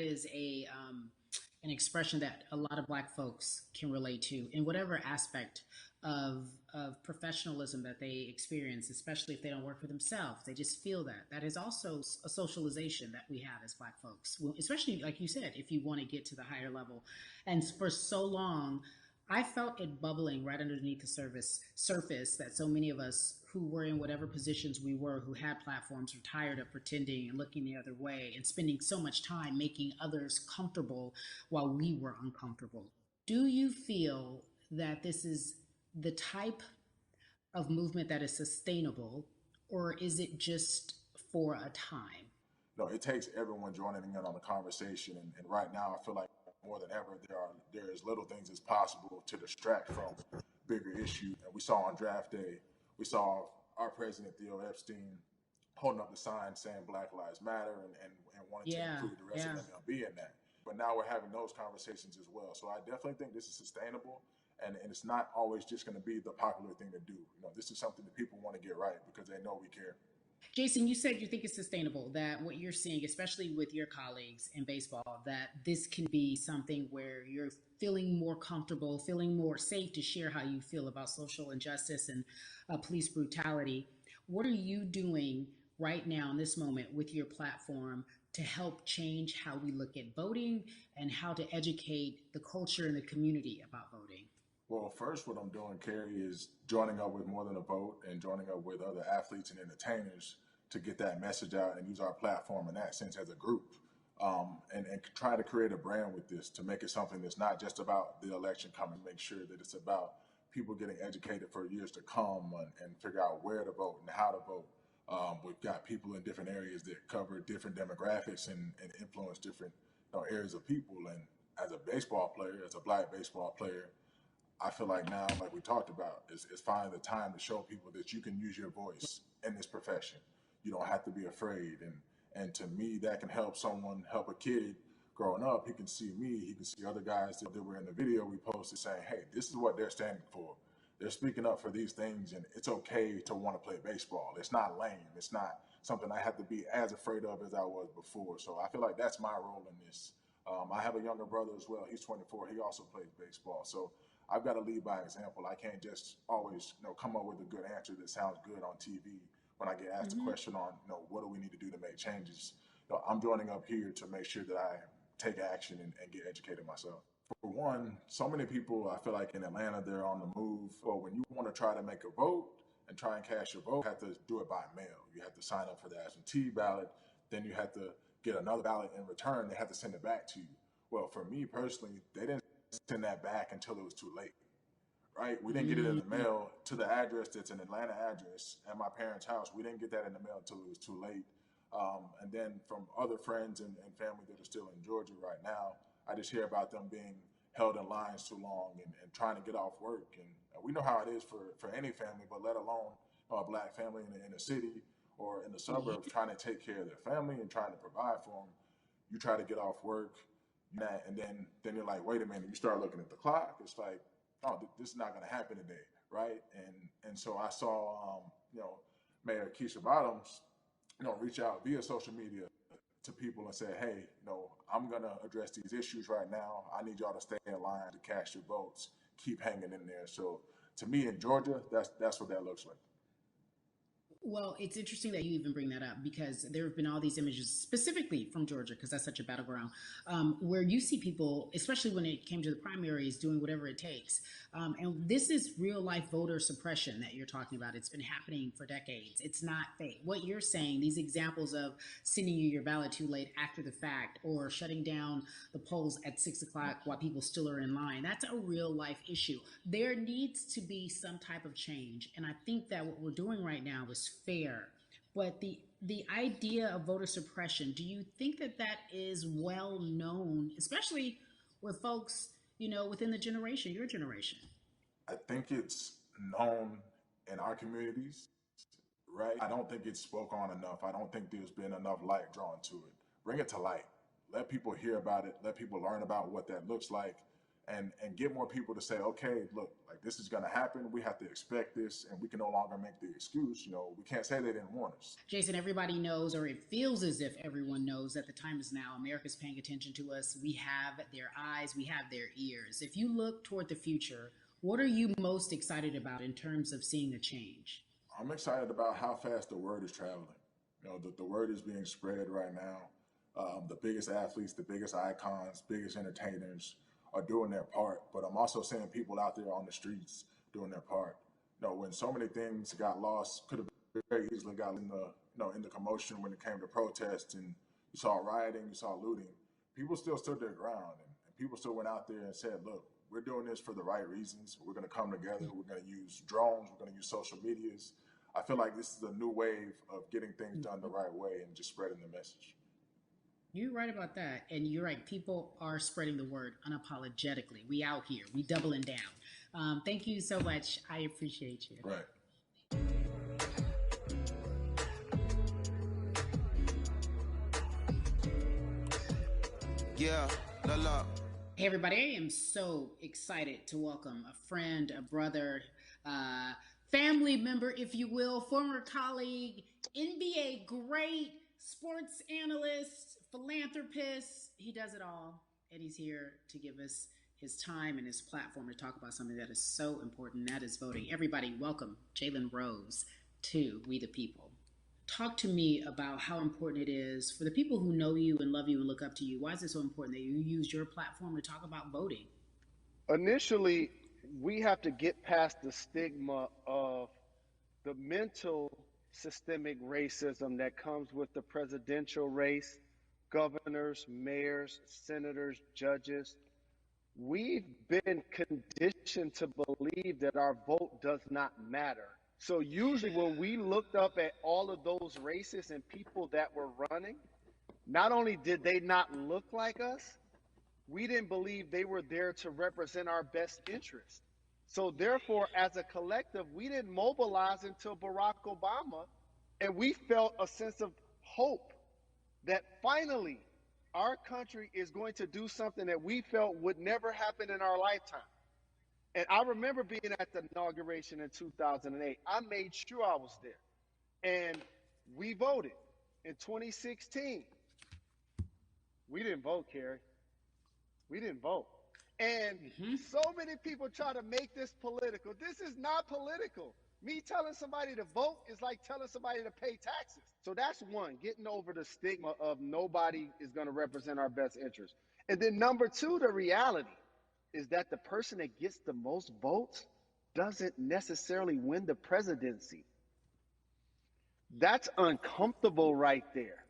is a an expression that a lot of Black folks can relate to in whatever aspect of professionalism that they experience, especially if they don't work for themselves. They just feel that. That is also a socialization that we have as Black folks, well, especially like you said, if you want to get to the higher level. And for so long, I felt it bubbling right underneath the surface that so many of us who were in whatever positions we were, who had platforms, were tired of pretending and looking the other way and spending so much time making others comfortable while we were uncomfortable. Do you feel that this is the type of movement that is sustainable, or is it just for a time? No, it takes everyone joining in on the conversation. And right now, I feel like more than ever, there is little things as possible to distract from bigger issue. And we saw on draft day, we saw our president Theo Epstein holding up the sign saying Black Lives Matter and wanting to Yeah, include the rest of yeah. MLB in that. But now we're having those conversations as well. So I definitely think this is sustainable. And it's not always just going to be the popular thing to do. This is something that people want to get right because they know we care. Jason, you said you think it's sustainable, that what you're seeing, especially with your colleagues in baseball, that this can be something where you're feeling more comfortable, feeling more safe to share how you feel about social injustice and police brutality. What are you doing right now in this moment with your platform to help change how we look at voting and how to educate the culture and the community about voting? Well, first, what I'm doing, Carrie, is joining up with More Than a Vote and joining up with other athletes and entertainers to get that message out and use our platform in that sense as a group. And try to create a brand with this to make it something that's not just about the election coming, make sure that it's about people getting educated for years to come and figure out where to vote and how to vote. We've got people in different areas that cover different demographics and influence different areas of people. And as a baseball player, as a Black baseball player, I feel like now, like we talked about, is finding the time to show people that you can use your voice in this profession. You don't have to be afraid. And to me, that can help someone, help a kid growing up. He can see me, he can see other guys that were in the video we posted saying, hey, this is what they're standing for. They're speaking up for these things, and it's okay to want to play baseball. It's not lame. It's not something I have to be as afraid of as I was before. So I feel like that's my role in this. I have a younger brother as well. He's 24. He also plays baseball. So I've got to lead by example. I can't just always, come up with a good answer that sounds good on TV when I get asked a Mm-hmm. question on, what do we need to do to make changes. I'm joining up here to make sure that I take action and get educated myself. For one, so many people, I feel like in Atlanta, they're on the move. Or when you want to try to make a vote and try and cast your vote, you have to do it by mail. You have to sign up for the absentee ballot. Then you have to get another ballot in return. They have to send it back to you. Well, for me personally, they didn't send that back until it was too late, right? We didn't get it in the Mm-hmm. mail to the address that's an Atlanta address at my parents' house. We didn't get that in the mail until it was too late. And then from other friends and family that are still in Georgia right now, I just hear about them being held in lines too long and trying to get off work. And we know how it is for any family, but let alone a Black family in the inner city or in the suburbs trying to take care of their family and trying to provide for them. You try to get off work, and then you're like, wait a minute. You start looking at the clock. It's like, oh, this is not going to happen today, right? And so I saw, Mayor Keisha Bottoms, reach out via social media to people and say, hey, I'm going to address these issues right now. I need y'all to stay in line to cast your votes. Keep hanging in there. So to me in Georgia, that's what that looks like. Well, it's interesting that you even bring that up because there have been all these images specifically from Georgia, because that's such a battleground, where you see people, especially when it came to the primaries, doing whatever it takes. And this is real life voter suppression that you're talking about. It's been happening for decades. It's not fake. What you're saying, these examples of sending you your ballot too late after the fact or shutting down the polls at 6 o'clock while people still are in line, that's a real life issue. There needs to be some type of change. And I think that what we're doing right now is fair. But the idea of voter suppression, do you think that that is well known, especially with folks, within the generation, your generation? I think it's known in our communities, right? I don't think it's spoke on enough. I don't think there's been enough light drawn to it. Bring it to light. Let people hear about it. Let people learn about what that looks like. and get more people to say, okay, look, like this is going to happen. We have to expect this, and we can no longer make the excuse. We can't say they didn't warn us. Jason, everybody knows, or it feels as if everyone knows, that the time is now. America's paying attention to us. We have their eyes, we have their ears. If you look toward the future, what are you most excited about in terms of seeing a change? I'm excited about how fast the word is traveling. The word is being spread right now. The biggest athletes, the biggest icons, biggest entertainers are doing their part. But I'm also seeing people out there on the streets doing their part. When so many things got lost, could have very easily got in the commotion when it came to protests, and you saw rioting, you saw looting. People still stood their ground, and people still went out there and said, look, we're doing this for the right reasons. We're going to come together. We're going to use drones. We're going to use social medias. I feel like this is a new wave of getting things done the right way and just spreading the message. You're right about that. And you're right. People are spreading the word unapologetically. We out here. We doubling down. Thank you so much. I appreciate you. Right. Yeah, la la. Hey, everybody. I am so excited to welcome a friend, a brother, family member, if you will, former colleague, NBA great, sports analyst, philanthropist. He does it all. And he's here to give us his time and his platform to talk about something that is so important. That is voting. Everybody, welcome Jalen Rose to We the People. Talk to me about how important it is for the people who know you and love you and look up to you. Why is it so important that you use your platform to talk about voting? Initially, we have to get past the stigma of the mental systemic racism that comes with the presidential race, governors, mayors, senators, judges. We've been conditioned to believe that our vote does not matter. So usually when we looked up at all of those races and people that were running, not only did they not look like us, we didn't believe they were there to represent our best interest. So therefore, as a collective, we didn't mobilize until Barack Obama, and we felt a sense of hope that finally our country is going to do something that we felt would never happen in our lifetime. And I remember being at the inauguration in 2008. I made sure I was there. And we voted. In 2016, we didn't vote, Carrie. We didn't vote. And so many people try to make this political. This is not political. Me telling somebody to vote is like telling somebody to pay taxes. So that's one, getting over the stigma of nobody is going to represent our best interest. And then number two, the reality is that the person that gets the most votes doesn't necessarily win the presidency. That's uncomfortable right there,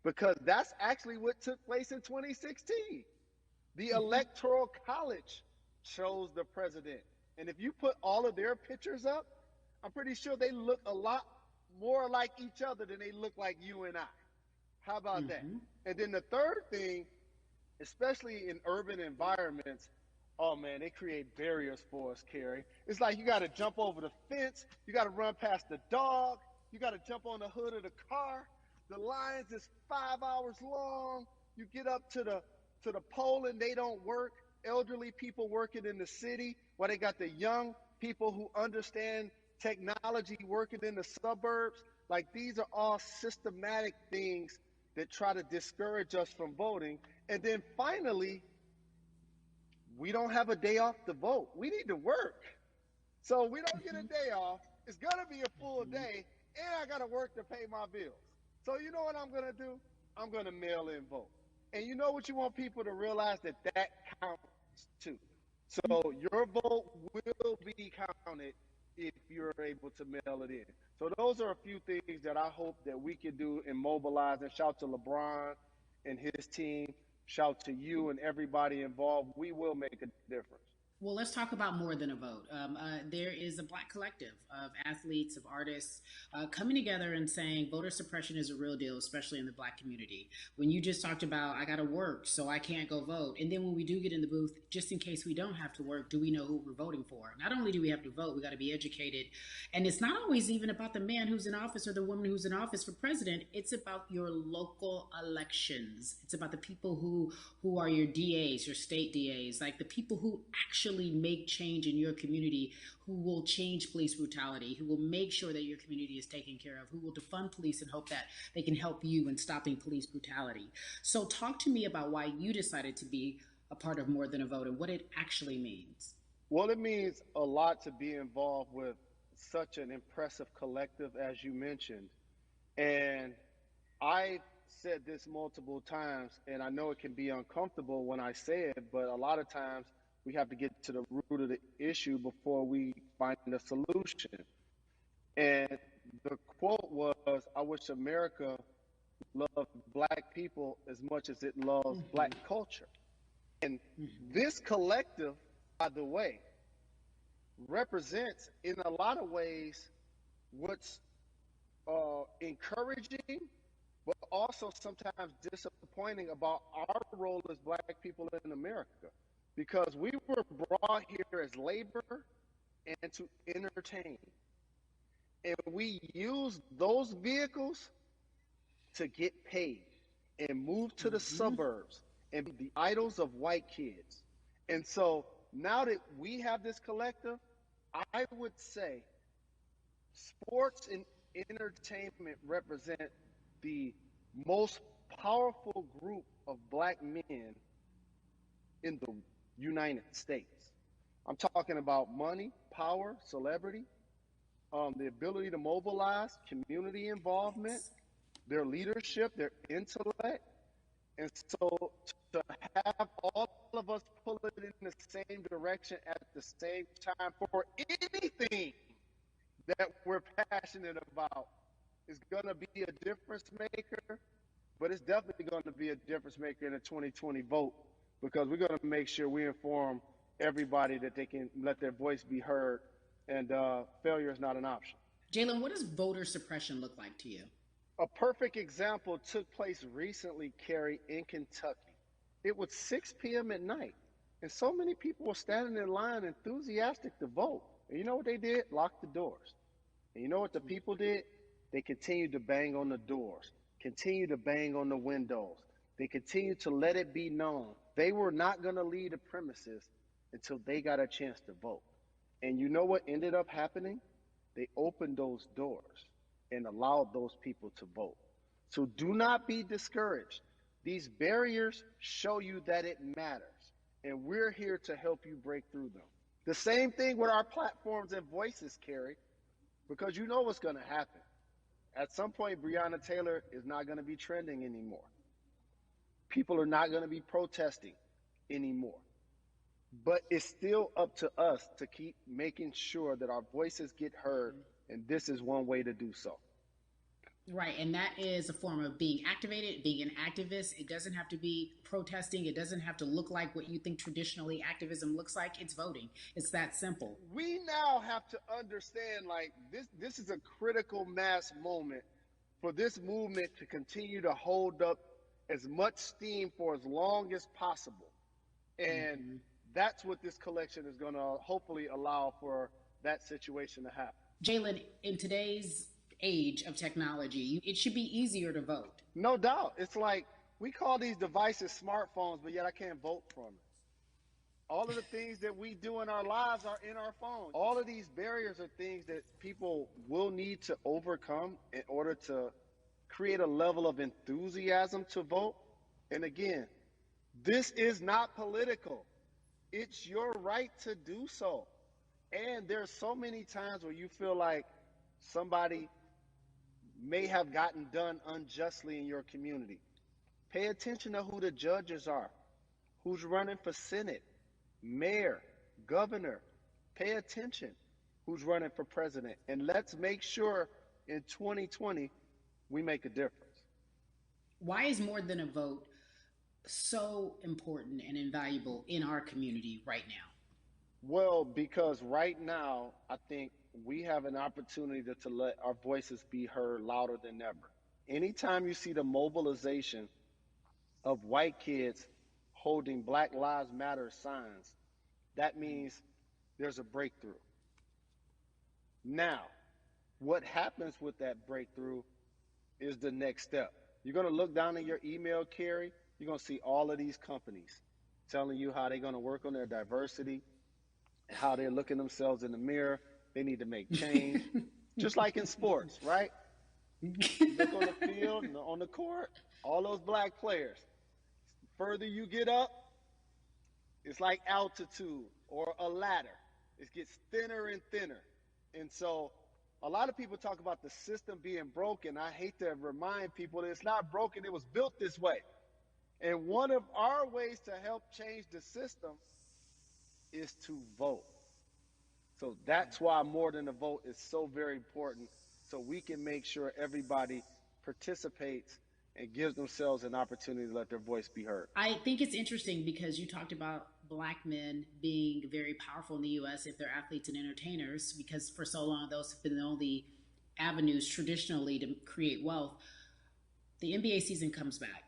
because that's actually what took place in 2016. The Electoral College chose the president. And if you put all of their pictures up, I'm pretty sure they look a lot more like each other than they look like you and I. How about that? And then the third thing, especially in urban environments, oh man, they create barriers for us, Carrie. It's like you got to jump over the fence, you got to run past the dog, you got to jump on the hood of the car. The lines is 5 hours long. You get up to the poll and they don't work. Elderly people working in the city, while they got the young people who understand technology working in the suburbs. Like, these are all systematic things that try to discourage us from voting. And then finally, we don't have a day off to vote. We need to work. So we don't get a day off. It's going to be a full day, and I got to work to pay my bills. So you know what I'm going to do? I'm going to mail in vote. And you know what you want people to realize? That counts too. So your vote will be counted if you're able to mail it in. So those are a few things that I hope that we can do and mobilize. And shout to LeBron and his team. Shout to you and everybody involved. We will make a difference. Well, let's talk about more than a vote. There is a black collective of athletes, of artists coming together and saying voter suppression is a real deal, especially in the black community. When you just talked about, I got to work, so I can't go vote. And then when we do get in the booth, just in case we don't have to work, do we know who we're voting for? Not only do we have to vote, we got to be educated. And it's not always even about the man who's in office or the woman who's in office for president. It's about your local elections. It's about the people who are your DAs, your state DAs, like the people who actually make change in your community, who will change police brutality, who will make sure that your community is taken care of, who will defund police and hope that they can help you in stopping police brutality. So talk to me about why you decided to be a part of More Than a Vote and what it actually means. Well, it means a lot to be involved with such an impressive collective as you mentioned. And I said this multiple times, and I know it can be uncomfortable when I say it, but a lot of times we have to get to the root of the issue before we find a solution. And the quote was, I wish America loved black people as much as it loves black culture. And this collective, by the way, represents in a lot of ways what's encouraging, but also sometimes disappointing about our role as black people in America. Because we were brought here as labor and to entertain. And we use those vehicles to get paid and move to the suburbs and be the idols of white kids. And so now that we have this collective, I would say sports and entertainment represent the most powerful group of black men in the United States. I'm talking about money, power, celebrity, the ability to mobilize, community involvement, their leadership, their intellect. And so to have all of us pull it in the same direction at the same time for anything that we're passionate about is going to be a difference maker, but it's definitely going to be a difference maker in the 2020 vote because we're going to make sure we inform everybody that they can let their voice be heard, and failure is not an option. Jalen, what does voter suppression look like to you? A perfect example took place recently, Carrie, in Kentucky. It was 6 p.m. at night, and so many people were standing in line enthusiastic to vote. And you know what they did? Locked the doors. And you know what the people did? They continued to bang on the doors, continued to bang on the windows. They continued to let it be known they were not going to leave the premises until they got a chance to vote. And you know what ended up happening? They opened those doors and allowed those people to vote. So do not be discouraged. These barriers show you that it matters, and we're here to help you break through them. The same thing with our platforms and voices, Carrie, because you know what's going to happen. At some point, Breonna Taylor is not going to be trending anymore. People are not going to be protesting anymore. But it's still up to us to keep making sure that our voices get heard, and this is one way to do so. Right, and that is a form of being activated, being an activist. It doesn't have to be protesting. It doesn't have to look like what you think traditionally activism looks like. It's voting. It's that simple. We now have to understand, like, this is a critical mass moment for this movement to continue to hold up as much steam for as long as possible. And that's what this collection is going to hopefully allow for that situation to happen. Jalen, in today's age of technology, it should be easier to vote. No doubt. It's like we call these devices smartphones, but yet I can't vote from it. All of the things that we do in our lives are in our phone. All of these barriers are things that people will need to overcome in order to create a level of enthusiasm to vote. And again, this is not political. It's your right to do so. And there's so many times where you feel like somebody may have gotten done unjustly in your community. Pay attention to who the judges are, who's running for Senate, mayor, governor. Pay attention who's running for president. And let's make sure in 2020 we make a difference. Why is More Than a Vote so important and invaluable in our community right now? Well, because right now, I think we have an opportunity to let our voices be heard louder than ever. Anytime you see the mobilization of white kids holding Black Lives Matter signs, that means there's a breakthrough. Now, what happens with that breakthrough is the next step. You're going to look down in your email, Carrie. You're going to see all of these companies telling you how they're going to work on their diversity, how they're looking themselves in the mirror. They need to make change. Just like in sports, right? You look on the field and on the court, all those black players. Further you get up, it's like altitude or a ladder. It gets thinner and thinner. And so a lot of people talk about the system being broken. I hate to remind people that it's not broken. It was built this way. And one of our ways to help change the system is to vote. So that's why more than a vote is so very important, so we can make sure everybody participates and gives themselves an opportunity to let their voice be heard. I think it's interesting because you talked about black men being very powerful in the U.S. if they're athletes and entertainers, because for so long those have been the only avenues traditionally to create wealth. The NBA season comes back.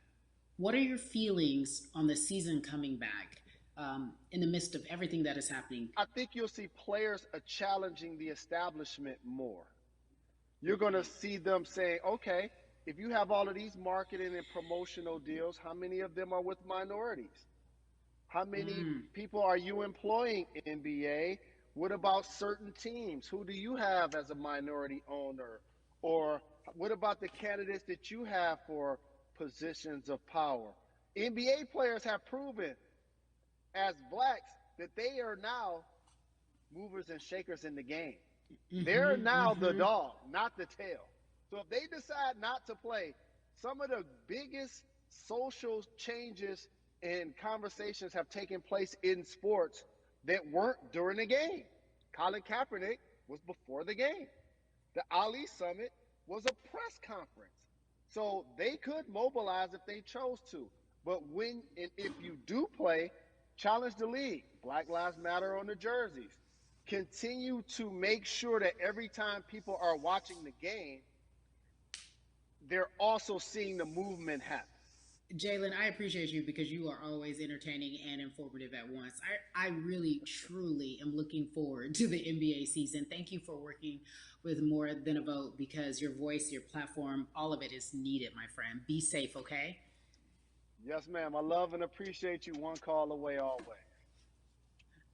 What are your feelings on the season coming back in the midst of everything that is happening? I think you'll see players challenging the establishment more. You're going to see them saying, okay, if you have all of these marketing and promotional deals, how many of them are with minorities? How many people are you employing, NBA? What about certain teams? Who do you have as a minority owner? Or what about the candidates that you have for positions of power? NBA players have proven as blacks that they are now movers and shakers in the game. They're now the dog, not the tail. So if they decide not to play, some of the biggest social changes and conversations have taken place in sports that weren't during the game. Colin Kaepernick was before the game. The Ali Summit was a press conference. So they could mobilize if they chose to. But when and if you do play, challenge the league. Black Lives Matter on the jerseys. Continue to make sure that every time people are watching the game, they're also seeing the movement happen. Jalen, I appreciate you because you are always entertaining and informative at once. I really, truly am looking forward to the NBA season. Thank you for working with More Than a Vote because your voice, your platform, all of it is needed, my friend. Be safe, okay? Yes, ma'am. I love and appreciate you. One call away always.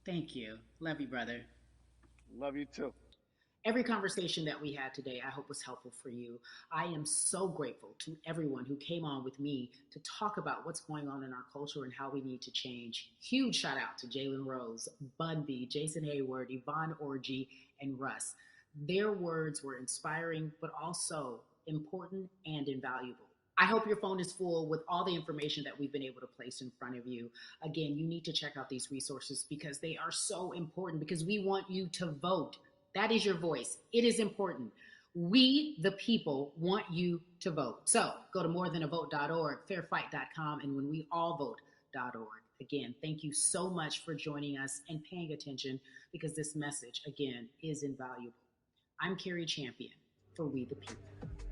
Thank you. Love you, brother. Love you too. Every conversation that we had today, I hope was helpful for you. I am so grateful to everyone who came on with me to talk about what's going on in our culture and how we need to change. Huge shout out to Jalen Rose, Bun B, Jason Hayward, Yvonne Orgy, and Russ. Their words were inspiring, but also important and invaluable. I hope your phone is full with all the information that we've been able to place in front of you. Again, you need to check out these resources because they are so important because we want you to vote. That is your voice. It is important. We, the people, want you to vote. So go to morethanavote.org, fairfight.com, and whenweallvote.org. Again, thank you so much for joining us and paying attention because this message, again, is invaluable. I'm Carrie Champion for We the People.